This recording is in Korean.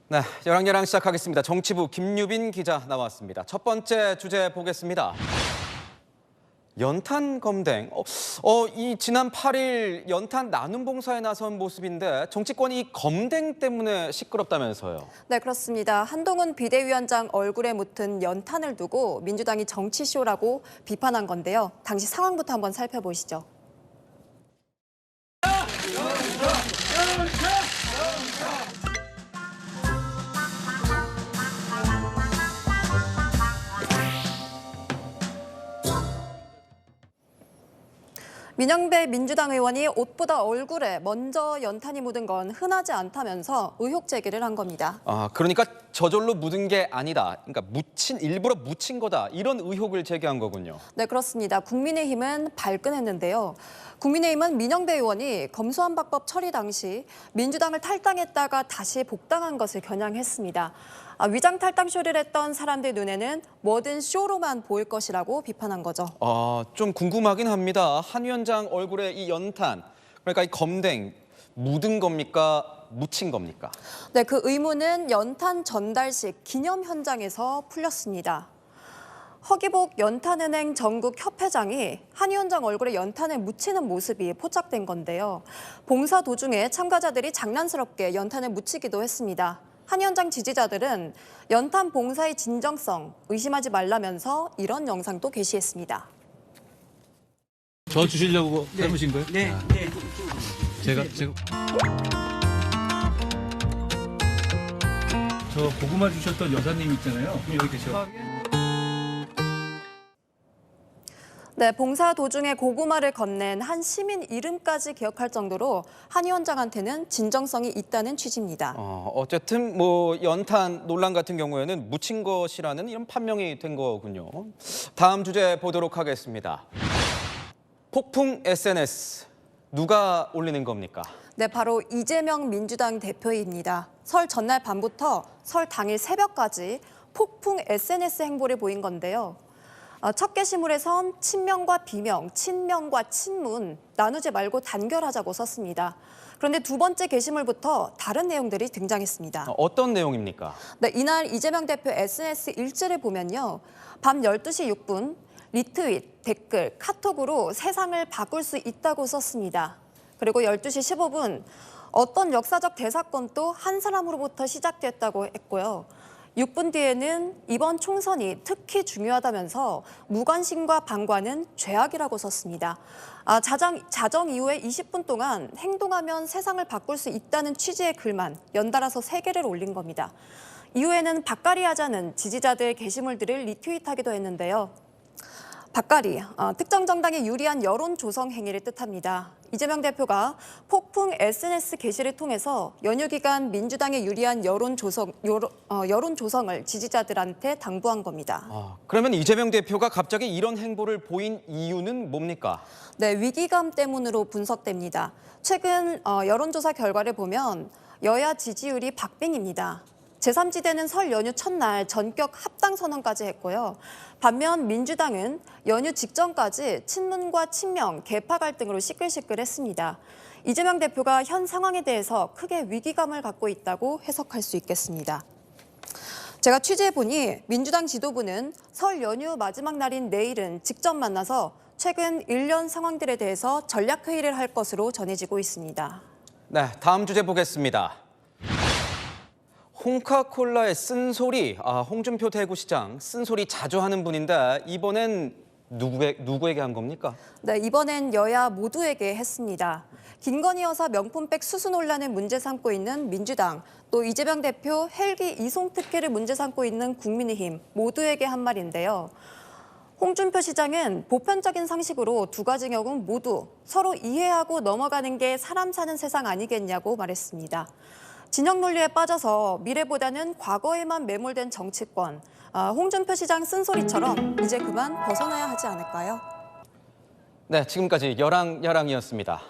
네, 열왕열왕 시작하겠습니다. 정치부 김유빈 기자 나왔습니다. 첫 번째 주제 보겠습니다. 연탄 검댕. 이 지난 8일 연탄 나눔 봉사에 나선 모습인데 정치권이 이 검댕 때문에 시끄럽다면서요. 네, 그렇습니다. 한동훈 비대위원장 얼굴에 묻은 연탄을 두고 민주당이 정치쇼라고 비판한 건데요. 당시 상황부터 한번 살펴보시죠. 민영배 민주당 의원이 옷보다 얼굴에 먼저 연탄이 묻은 건 흔하지 않다면서 의혹 제기를 한 겁니다. 그러니까 저절로 묻은 게 아니다. 그러니까 일부러 묻힌 거다. 이런 의혹을 제기한 거군요. 네, 그렇습니다. 국민의힘은 발끈했는데요. 국민의힘은 민영배 의원이 검수완박법 처리 당시 민주당을 탈당했다가 다시 복당한 것을 겨냥했습니다. 위장 탈당 쇼를 했던 사람들 눈에는 뭐든 쇼로만 보일 것이라고 비판한 거죠. 좀 궁금하긴 합니다. 한 위원장 얼굴에 이 연탄, 그러니까 이 검댕 묻은 겁니까? 묻힌 겁니까? 네, 그 의문은 연탄 전달식 기념 현장에서 풀렸습니다. 허기복 연탄은행 전국 협회장이 한 위원장 얼굴에 연탄을 묻히는 모습이 포착된 건데요. 봉사 도중에 참가자들이 장난스럽게 연탄을 묻히기도 했습니다. 한 위원장 지지자들은 연탄 봉사의 진정성 의심하지 말라면서 이런 영상도 게시했습니다. 저 주시려고 해보신 거예요? 네. 제가 저 고구마 주셨던 여사님 있잖아요. 여기 계셔. 네, 봉사 도중에 고구마를 건넨 한 시민 이름까지 기억할 정도로 한 위원장한테는 진정성이 있다는 취지입니다. 어쨌든 연탄 논란 같은 경우에는 묻힌 것이라는 이런 판명이 된 거군요. 다음 주제 보도록 하겠습니다. 폭풍 SNS 누가 올리는 겁니까? 네, 바로 이재명 민주당 대표입니다. 설 전날 밤부터 설 당일 새벽까지 폭풍 SNS 행보를 보인 건데요. 첫 게시물에선 친명과 비명, 친명과 친문, 나누지 말고 단결하자고 썼습니다. 그런데 두 번째 게시물부터 다른 내용들이 등장했습니다. 어떤 내용입니까? 네, 이날 이재명 대표 SNS 일지를 보면요. 밤 12시 6분 리트윗, 댓글, 카톡으로 세상을 바꿀 수 있다고 썼습니다. 그리고 12시 15분 어떤 역사적 대사건도 한 사람으로부터 시작됐다고 했고요. 6분 뒤에는 이번 총선이 특히 중요하다면서 무관심과 방관은 죄악이라고 썼습니다. 자정 이후에 20분 동안 행동하면 세상을 바꿀 수 있다는 취지의 글만 연달아서 3개를 올린 겁니다. 이후에는 밥가리 하자는 지지자들 게시물들을 리트윗하기도 했는데요. 밥가리, 특정 정당에 유리한 여론 조성 행위를 뜻합니다. 이재명 대표가 폭풍 SNS 게시를 통해서 연휴 기간 민주당에 유리한 여론 조성을 지지자들한테 당부한 겁니다. 그러면 이재명 대표가 갑자기 이런 행보를 보인 이유는 뭡니까? 네, 위기감 때문으로 분석됩니다. 최근 여론조사 결과를 보면 여야 지지율이 박빙입니다. 제3지대는 설 연휴 첫날 전격 합당 선언까지 했고요. 반면 민주당은 연휴 직전까지 친문과 친명, 계파 갈등으로 시끌시끌했습니다. 이재명 대표가 현 상황에 대해서 크게 위기감을 갖고 있다고 해석할 수 있겠습니다. 제가 취재해보니 민주당 지도부는 설 연휴 마지막 날인 내일은 직접 만나서 최근 1년 상황들에 대해서 전략회의를 할 것으로 전해지고 있습니다. 네, 다음 주제 보겠습니다. 홍카콜라의 쓴소리, 홍준표 대구시장 쓴소리 자주 하는 분인데 이번엔 누구에게 한 겁니까? 네, 이번엔 여야 모두에게 했습니다. 김건희 여사 명품백 수수 논란을 문제 삼고 있는 민주당, 또 이재명 대표 헬기 이송 특혜를 문제 삼고 있는 국민의힘 모두에게 한 말인데요. 홍준표 시장은 보편적인 상식으로 두 가지 경우 모두 서로 이해하고 넘어가는 게 사람 사는 세상 아니겠냐고 말했습니다. 진영 논리에 빠져서 미래보다는 과거에만 매몰된 정치권, 홍준표 시장 쓴소리처럼 이제 그만 벗어나야 하지 않을까요? 네, 지금까지 열왕열왕이었습니다.